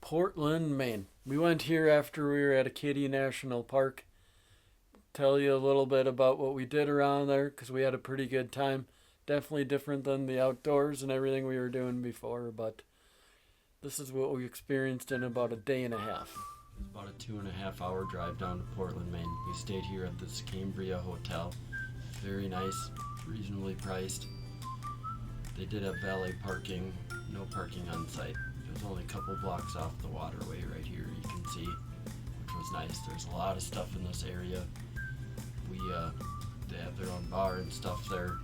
Portland, Maine. We went here after we were at Acadia National Park. Tell you a little bit about what we did around there because we had a pretty good time. Definitely different than the outdoors and everything we were doing before, but this is what we experienced in about a day and a half. It's about a 2.5 hour drive down to Portland, Maine. We stayed here at this Cambria Hotel. Very nice, reasonably priced. They did have valet parking, no parking on site. It was only a couple blocks off the waterway right here, you can see, which was nice. There's a lot of stuff in this area. They have their own bar and stuff there,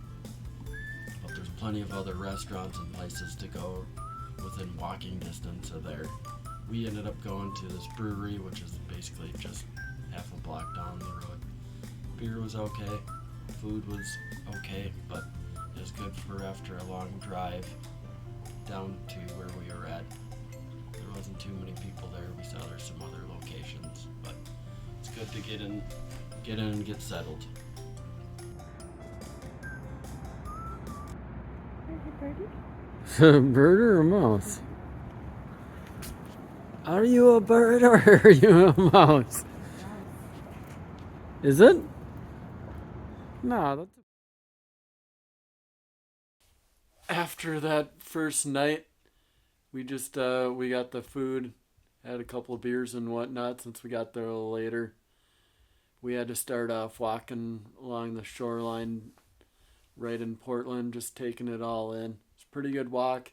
but there's plenty of other restaurants and places to go within walking distance of there. We ended up going to this brewery, which is basically just half a block down the road. Beer was okay, food was okay, but it was good for after a long drive down to where we were at. There wasn't too many people there. We saw there's some other locations, but it's good to get in and get settled. A bird or a mouse? Are you a bird or are you a mouse? Is it? No, that's... After that first night, we just we got the food, had a couple of beers and whatnot since we got there a little later. We had to start off walking along the shoreline right in Portland, just taking it all in. It's a pretty good walk.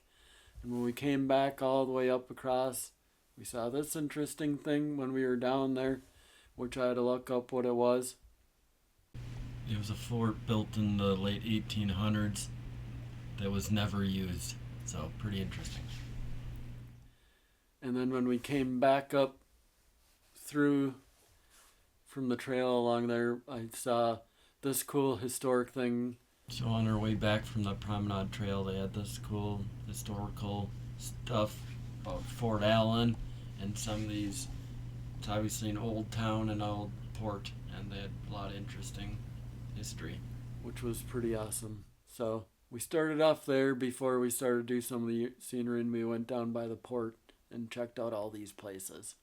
And when we came back all the way up across, we saw this interesting thing when we were down there, which I had to look up what it was. It was a fort built in the late 1800s that was never used, so pretty interesting. And then when we came back up through from the trail along there, I saw this cool historic thing. So on our way back from the promenade trail, they had this cool historical stuff about Fort Allen and some of these. It's obviously an old town and old port, and they had a lot of interesting history, which was pretty awesome. So we started off there before we started to do some of the scenery, and we went down by the port and checked out all these places.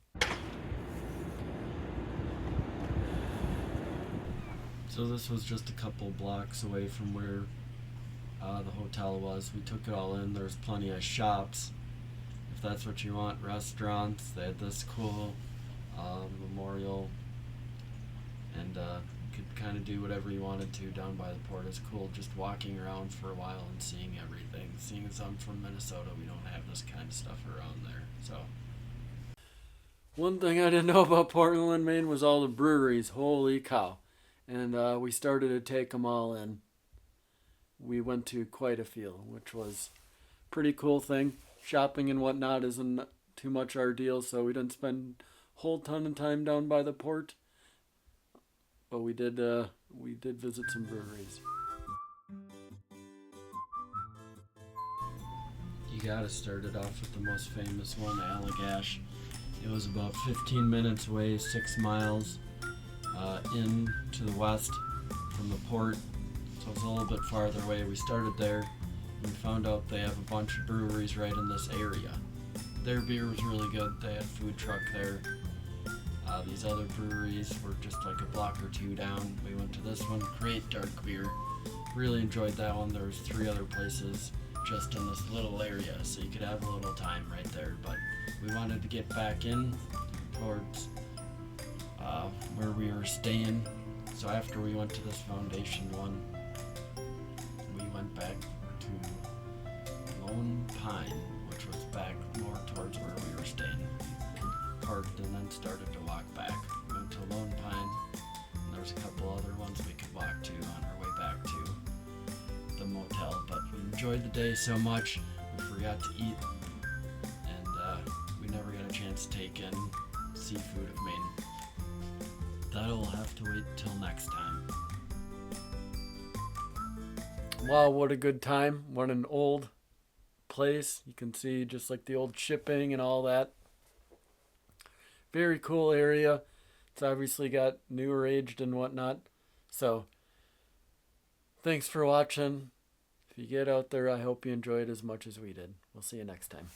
So this was just a couple blocks away from where the hotel was. We took it all in. There's plenty of shops, if that's what you want, restaurants. They had this cool memorial, and you could kind of do whatever you wanted to down by the port. It's cool just walking around for a while and seeing everything. Seeing as I'm from Minnesota, we don't have this kind of stuff around there. So one thing I didn't know about Portland, Maine was all the breweries. Holy cow. And we started to take them all in. We went to quite a few, which was a pretty cool thing. Shopping and whatnot isn't too much our deal, so we didn't spend a whole ton of time down by the port. But we did visit some breweries. You gotta start it off with the most famous one, Allagash. It was about 15 minutes away, 6 miles. In to the west from the port, so it's a little bit farther away. We started there and we found out they have a bunch of breweries right in this area. Their beer was really good. They had a food truck there. These other breweries were just like a block or two down. We went to this one, great dark beer. Really enjoyed that one. There was 3 other places just in this little area, so you could have a little time right there. But we wanted to get back in towards where we were staying. So after we went to this foundation one, we went back to Lone Pine, which was back more towards where we were staying. Parked and then started to walk back. We went to Lone Pine, and there was a couple other ones we could walk to on our way back to the motel. But we enjoyed the day so much, we forgot to eat, and we never got a chance to take in seafood of Maine. That'll have to wait till next time. Wow, what a good time. What an old place. You can see just like the old shipping and all that. Very cool area. It's obviously got newer aged and whatnot. So, thanks for watching. If you get out there, I hope you enjoy it as much as we did. We'll see you next time.